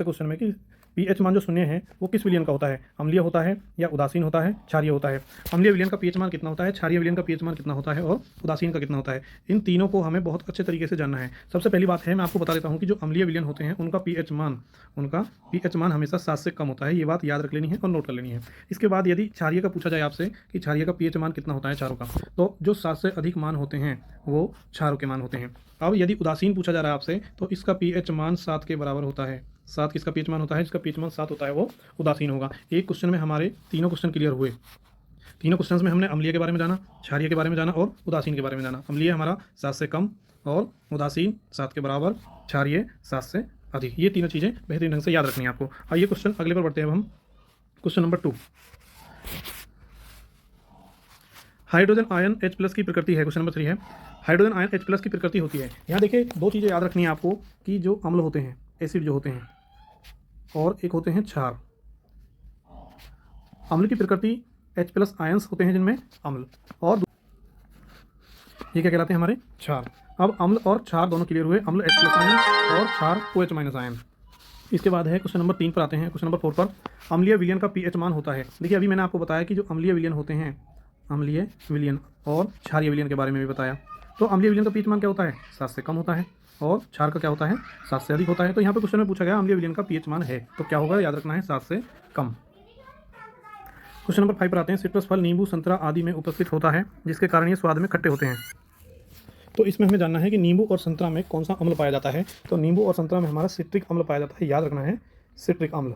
Question में कि pH मान जो शून्य है वो किस विलयन का होता है, अम्लीय होता है या उदासीन होता है, क्षारीय होता है। अम्लीय विलयन का पीएच मान कितना होता है, क्षारीय विलयन का पीएच मान कितना होता है और उदासीन का कितना होता है। इन तीनों को हमें बहुत अच्छे तरीके से जानना है। सबसे पहली बात है, मैं आपको बता देता हूँ कि जो अम्लीय विलयन होते हैं उनका पीएच मान हमेशा 7 से कम होता है। ये बात याद रख लेनी है और नोट कर लेनी है। इसके बाद यदि क्षारीय का पूछा जाए आपसे कि क्षारीय का पीएच मान कितना होता है क्षारों का, तो जो 7 से अधिक मान होते हैं वो क्षारों के मान होते हैं। अब यदि उदासीन पूछा जा रहा है आपसे तो इसका पीएच मान 7 के बराबर होता है। 7 किसका पीएच मान होता है, जिसका पीएच मान 7 होता है वो उदासीन होगा। एक क्वेश्चन में हमारे तीनों क्वेश्चन क्लियर हुए। तीनों क्वेश्चंस में हमने अम्लीय के बारे में जाना, क्षारीय के बारे में जाना और उदासीन के बारे में जाना। अम्लीय हमारा 7 से कम और उदासीन 7 के बराबर, क्षारीय 7 से अधिक। ये तीनों चीज़ें बेहतरीन ढंग से याद रखनी है आपको। आइए क्वेश्चन अगले पर बढ़ते हैं। अब हम question number 2, hydrogen ion H+ की प्रकृति है। क्वेश्चन नंबर 3 है, हाइड्रोजन आयन H+ की प्रकृति होती है। यहाँ देखिए दो चीज़ें याद रखनी है आपको कि जो अम्ल होते हैं, एसिड जो होते हैं, और एक होते हैं क्षार। अम्ल की प्रकृति H+ आयंस होते हैं जिनमें अम्ल, और ये क्या कहलाते हैं हमारे क्षार। अब अम्ल और क्षार दोनों क्लियर हुए, अम्ल H+ आयन और क्षार OH- आयन। इसके बाद है क्वेश्चन नंबर 3 पर आते हैं। क्वेश्चन नंबर 4 पर अम्लीय विलयन का पीएच मान होता है। देखिए अभी मैंने आपको बताया कि जो अम्लीय विलयन होते हैं, अम्लीय विलयन और क्षारीय विलयन के बारे में भी बताया। तो अम्लीय विलयन का पीएच मान क्या होता है, 7 से कम होता है, और क्षार का क्या होता है, 7 से अधिक होता है। तो यहाँ पे क्वेश्चन में पूछा गया अम्लीय विलयन का पीएच मान है, तो क्या होगा, याद रखना है 7 से कम। क्वेश्चन नंबर 5 पर आते हैं। सिट्रस फल नींबू संतरा आदि में उपस्थित होता है जिसके कारण ये स्वाद में खट्टे होते हैं। तो इसमें हमें जानना है कि नींबू और संतरा में कौन सा अम्ल पाया जाता है। तो नींबू और संतरा में हमारा सिट्रिक अम्ल पाया जाता है, याद रखना है सिट्रिक अम्ल।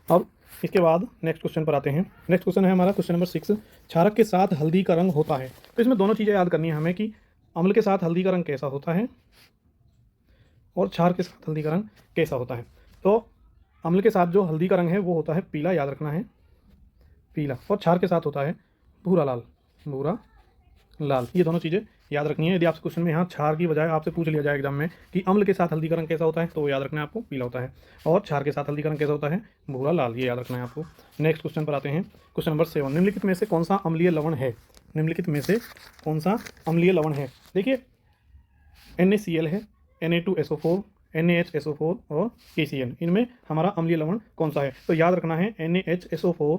अब इसके बाद नेक्स्ट क्वेश्चन पर आते हैं। नेक्स्ट क्वेश्चन है हमारा क्वेश्चन नंबर 6, क्षारक के साथ हल्दी का रंग होता है। तो इसमें दोनों चीज़ें याद करनी है हमें कि अम्ल के साथ हल्दी का रंग कैसा होता है और क्षार के साथ हल्दी का रंग कैसा होता है। तो अम्ल के साथ जो हल्दी का रंग है वो होता है पीला, याद रखना है पीला, और क्षार के साथ होता है भूरा लाल, भूरा लाल। ये दोनों चीज़ें याद रखनी है। यदि आपसे क्वेश्चन में यहाँ क्षार की बजाय आपसे पूछ लिया जाए एग्जाम में कि अम्ल के साथ हल्दी का रंग कैसा होता है, तो वो याद रखना है आपको पीला होता है, और क्षार के साथ हल्दी का रंग कैसा होता है, भूरा लाल। ये याद रखना है आपको। नेक्स्ट क्वेश्चन पर आते हैं। क्वेश्चन नंबर 7, निम्नलिखित में से कौन सा अम्लीय लवण है। निम्नलिखित में से कौन सा अम्लीय लवण है। देखिए NaCl है, Na2SO4, NaHSO4 और KCl, इनमें हमारा अम्लीय लवण कौन सा है। तो याद रखना है NaHSO4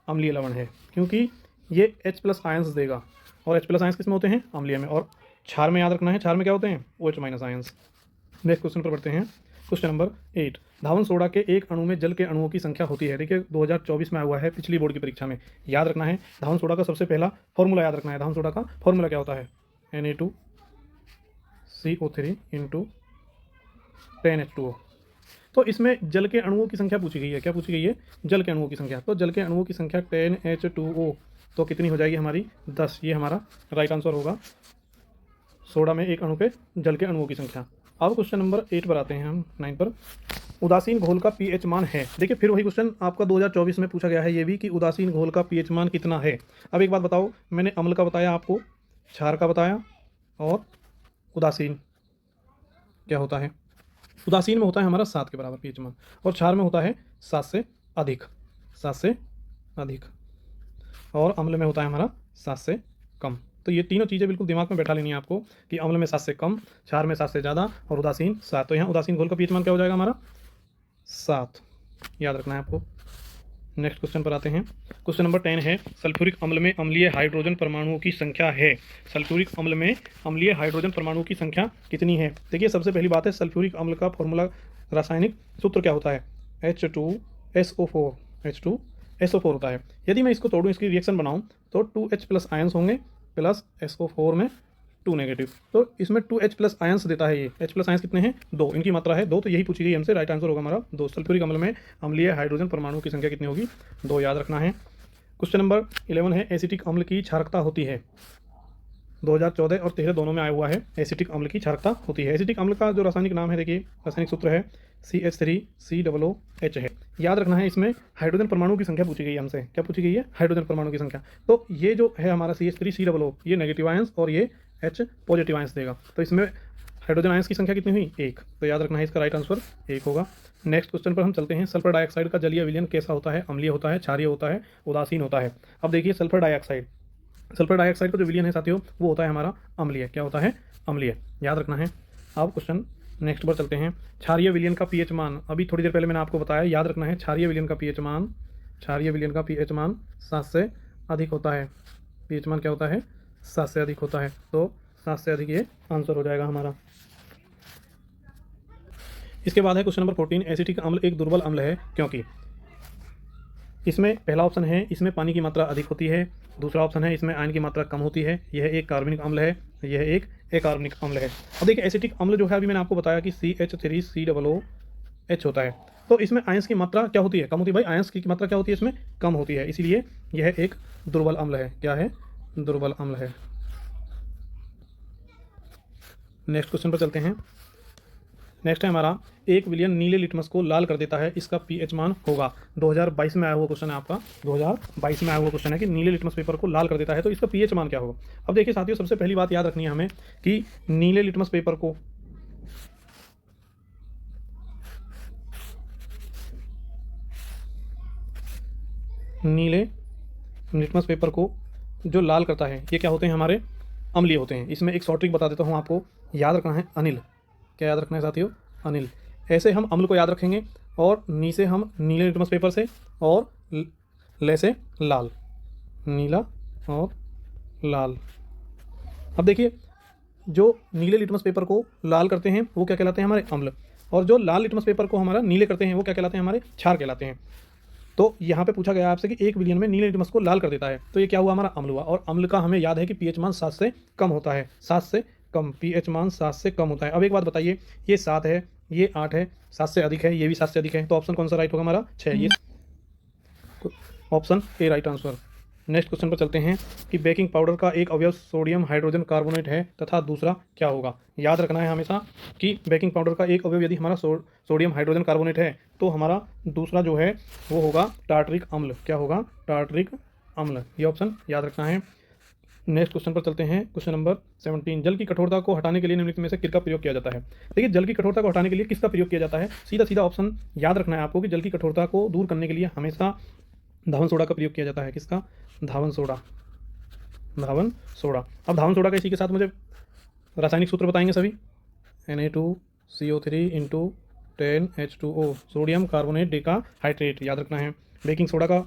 अम्लीय लवण है, क्योंकि ये H+ आयंस देगा, और H+ आयंस किस में होते हैं, अम्लीय में। और क्षार में याद रखना है, क्षार में क्या होते हैं, OH- आयंस। नेक्स्ट क्वेश्चन पर बढ़ते हैं। क्वेश्चन नंबर 8, धावन सोडा के एक अणु में जल के अणुओं की संख्या होती है। देखिए 2024 में आया हुआ है, पिछली बोर्ड की परीक्षा में। याद रखना है धावन सोडा का सबसे पहला फॉर्मूला याद रखना है। धावन सोडा का फॉर्मूला क्या होता है, Na2CO3 × 10H2O। तो इसमें जल के अणुओं की संख्या पूछी गई है। क्या पूछी गई है, जल के अणुओं की संख्या। तो जल के अणुओं की संख्या 10H2O, तो कितनी हो जाएगी हमारी, 10। ये हमारा राइट आंसर होगा, सोडा में एक अणु पे जल के अणुओं की संख्या। अब क्वेश्चन नंबर 8 पर आते हैं हम, 9 पर। उदासीन घोल का पीएच मान है। देखिए फिर वही क्वेश्चन आपका 2024 में पूछा गया है ये भी, कि उदासीन घोल का पीएच मान कितना है। अब एक बात बताओ, मैंने अम्ल का बताया आपको, क्षार का बताया, और उदासीन क्या होता है। उदासीन में होता है हमारा 7 के बराबर पीएच मान, और क्षार में होता है 7 से अधिक, 7 से अधिक, और अम्ल में होता है हमारा 7 से कम। तो ये तीनों चीज़ें बिल्कुल दिमाग में बैठा लेनी है आपको कि अम्ल में 7 से कम, क्षार में 7 से ज़्यादा, और उदासीन 7। तो यहाँ उदासीन घोल का पीएच मान क्या हो जाएगा हमारा, 7। याद रखना है आपको। नेक्स्ट क्वेश्चन पर आते हैं। क्वेश्चन नंबर 10 है, सल्फ्यूरिक अम्ल में अम्लीय हाइड्रोजन परमाणुओं की संख्या है। सल्फ्यूरिक अम्ल में अम्लीय हाइड्रोजन परमाणुओं की संख्या कितनी है। देखिए सबसे पहली बात है, सल्फ्यूरिक अम्ल का फॉर्मूला, रासायनिक सूत्र क्या होता है, H2SO4, H2SO4 होता है। यदि मैं इसको तोड़ूँ, इसकी रिएक्शन बनाऊँ, तो 2H+ आयंस होंगे प्लस SO4 में 2 नेगेटिव। तो इसमें 2H+ आयंस देता है। ये H+ आयंस कितने हैं, 2, इनकी मात्रा है 2। तो यही पूछी गई हमसे, राइट आंसर होगा हमारा 2। सल्फ्यूरिक अम्ल में अम्लीय हाइड्रोजन परमाणु की संख्या कितनी होगी, 2, याद रखना है। क्वेश्चन नंबर 11 है, एसिटिक अम्ल की क्षारकता होती है। 2014 और 13 दोनों में आया हुआ है, एसिटिक अम्ल की क्षारकता होती है। एसिटिक अम्ल का जो रासायनिक नाम है, देखिए रासायनिक सूत्र है CH3COOH है। याद रखना है, इसमें हाइड्रोजन परमाणु की संख्या पूछी गई है हमसे। क्या पूछी गई है, हाइड्रोजन परमाणु की संख्या। तो ये जो है हमारा CH3COO, ये नेगेटिव आयंस, और ये H पॉजिटिव आयंस देगा। तो इसमें हाइड्रोजन आयंस की संख्या कितनी हुई, 1। तो याद रखना है इसका राइट आंसर 1 होगा। नेक्स्ट क्वेश्चन पर हम चलते हैं। सल्फर डाइऑक्साइड का जलीय विलयन कैसा होता है, अम्लीय होता है, क्षारीय होता है, उदासीन होता है। अब देखिए सल्फर डाइऑक्साइड का जो विलयन है साथियों, वो होता है हमारा अम्लीय। क्या होता है, अम्लीय, याद रखना है। अब क्वेश्चन नेक्स्ट पर चलते हैं। क्षारीय विलयन का पीएच मान, अभी थोड़ी देर पहले मैंने आपको बताया, याद रखना है। क्षारीय विलयन का पीएच मान, क्षारीय विलयन का पीएच मान 7 से अधिक होता है। पीएच मान क्या होता है? 7 से अधिक होता है। तो 7 से अधिक ये आंसर हो जाएगा हमारा। इसके बाद है क्वेश्चन नंबर 14, एसिटिक अम्ल एक दुर्बल अम्ल है क्योंकि। इसमें पहला ऑप्शन है इसमें पानी की मात्रा अधिक होती है, दूसरा ऑप्शन है इसमें आयन की मात्रा कम होती है, यह एक कार्बनिक अम्ल है, यह एक अकार्बनिक अम्ल है। अब देखिए एसिटिक अम्ल जो है अभी मैंने आपको बताया कि CH3COOH होता है, तो इसमें आयंस की मात्रा क्या होती है? कम होती है। भाई आयंस की मात्रा क्या होती है? इसमें कम होती है, इसीलिए यह एक दुर्बल अम्ल है। क्या है? दुर्बल अम्ल है। नेक्स्ट क्वेश्चन पर चलते हैं। नेक्स्ट है हमारा, एक विलयन नीले लिटमस को लाल कर देता है, इसका पीएच मान होगा। 2022 में आया हुआ क्वेश्चन है आपका, 2022 में आया हुआ क्वेश्चन है कि नीले लिटमस पेपर को लाल कर देता है तो इसका पीएच मान क्या होगा। अब देखिए साथियों, सबसे पहली बात याद रखनी है हमें कि नीले लिटमस पेपर को जो लाल करता है ये क्या होते हैं? हमारे अम्लीय होते हैं। इसमें एक शॉर्ट ट्रिक बता देता हूँ आपको, याद रखना है अनिल। क्या याद रखना है साथियों? अनिल। ऐसे हम अम्ल को याद रखेंगे और नी से हम नीले लिटमस पेपर से और ले से लाल, नीला और लाल। अब देखिए जो नीले लिटमस पेपर को लाल करते हैं वो क्या कहलाते हैं? हमारे अम्ल। और जो लाल लिटमस पेपर को हमारा नीले करते हैं वो क्या कहलाते हैं? हमारे क्षार कहलाते हैं। तो यहाँ पे पूछा गया आपसे कि एक विलयन में नीले लिटमस को लाल कर देता है, तो ये क्या हुआ? हमारा अम्ल हुआ। और अम्ल का हमें याद है कि पीएच मान 7 से कम होता है, 7 से कम, पीएच मान 7 से कम होता है। अब एक बात बताइए, ये 7 है, ये 8 है, 7 से अधिक है, ये भी 7 से अधिक है, तो ऑप्शन कौन सा राइट होगा? हमारा 6, ये option A right answer. Next question पर चलते हैं कि बेकिंग पाउडर का एक अवयव सोडियम हाइड्रोजन कार्बोनेट है तथा दूसरा क्या होगा। याद रखना है हमेशा कि बेकिंग पाउडर का एक अवयव यदि हमारा सोडियम हाइड्रोजन कार्बोनेट है तो हमारा दूसरा जो है वो होगा टार्टरिक अम्ल। क्या होगा? टार्टरिक अम्ल। ये ऑप्शन याद रखना है। नेक्स्ट क्वेश्चन पर चलते हैं। क्वेश्चन नंबर 17, जल की कठोरता को हटाने के लिए निम्नलिखित में से किसका प्रयोग किया जाता है। देखिए जल की कठोरता को हटाने के लिए किसका प्रयोग किया जाता है? सीधा सीधा ऑप्शन याद रखना है आपको कि जल की कठोरता को दूर करने के लिए हमेशा धावन सोडा का प्रयोग किया जाता है। किसका? धावन सोडा, धावन सोडा। अब धावन सोडा का इसी के साथ मुझे रासायनिक सूत्र बताएंगे सभी। Na2CO3 × 10H2O, sodium carbonate decahydrate, याद रखना है। बेकिंग सोडा का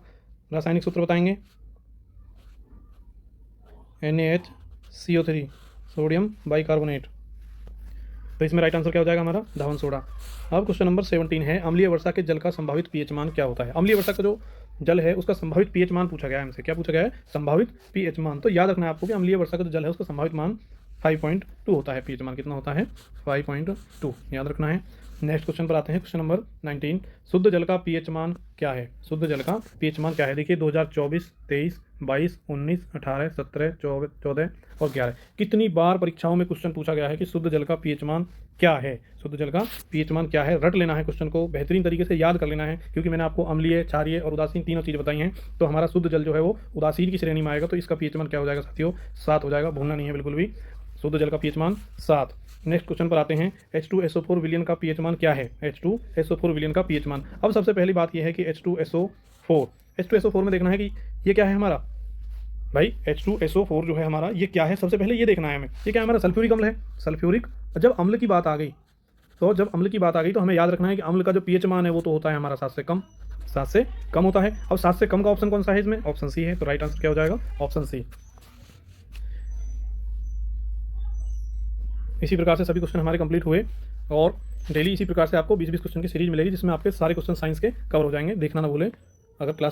रासायनिक सूत्र बताएंगे, NaHCO3, सोडियम बाइकार्बोनेट। तो इसमें राइट आंसर क्या हो जाएगा? हमारा धावन सोडा। अब क्वेश्चन नंबर 17 है, अम्लीय वर्षा के जल का संभावित पीएच मान क्या होता है। अम्लीय वर्षा का जो जल है उसका संभावित पीएच मान पूछा गया है हमसे। क्या पूछा गया है? संभावित पीएच मान। तो याद रखना है आपको कि अम्लीय वर्षा का जो जल है उसका संभावित मान 5.2 होता है। पीएच मान कितना होता है? 5.2, याद रखना है। नेक्स्ट क्वेश्चन पर आते हैं। क्वेश्चन नंबर 19, शुद्ध जल का पीएच मान क्या है। शुद्ध जल का पीएच मान क्या है? देखिए 2024, 23, 22, 19, 18, 17, 14 और 11 कितनी बार परीक्षाओं में क्वेश्चन पूछा गया है कि शुद्ध जल का पीएच मान क्या है। शुद्ध जल का पीएच मान क्या है? रट लेना है, क्वेश्चन को बेहतरीन तरीके से याद कर लेना है, क्योंकि मैंने आपको अम्लीय, क्षारीय और उदासीन तीनों चीज़ बताई हैं। तो हमारा शुद्ध जल जो है वो उदासीन की श्रेणी में आएगा, तो इसका पीएच मान क्या हो जाएगा साथियों? 7 हो जाएगा, भूलना नहीं है बिल्कुल भी। शुद्ध जल का पीएच मान 7। नेक्स्ट क्वेश्चन पर आते हैं। H2SO4 विलयन का पीएच मान क्या है। H2SO4 विलयन का पीएच मान। अब सबसे पहली बात यह है कि H2SO4 में देखना है कि ये क्या है हमारा। भाई H2SO4 जो है हमारा ये क्या है, सबसे पहले ये देखना है हमें। ये क्या है? हमारा सल्फ्यूरिक अम्ल है। सल्फ्यूरिक। जब अम्ल की बात आ गई तो हमें याद रखना है कि अम्ल का जो पीएच मान है वो तो होता है हमारा 7 से कम, 7 से कम होता है। अब 7 से कम का ऑप्शन कौन सा है इसमें? ऑप्शन सी है। तो राइट आंसर क्या हो जाएगा? Option C. इसी प्रकार से सभी क्वेश्चन हमारे कंप्लीट हुए और डेली इसी प्रकार से आपको 20-20 क्वेश्चन की सीरीज मिलेगी, जिसमें आपके सारे क्वेश्चन साइंस के कवर हो जाएंगे। देखना ना भूलें। अगर क्लास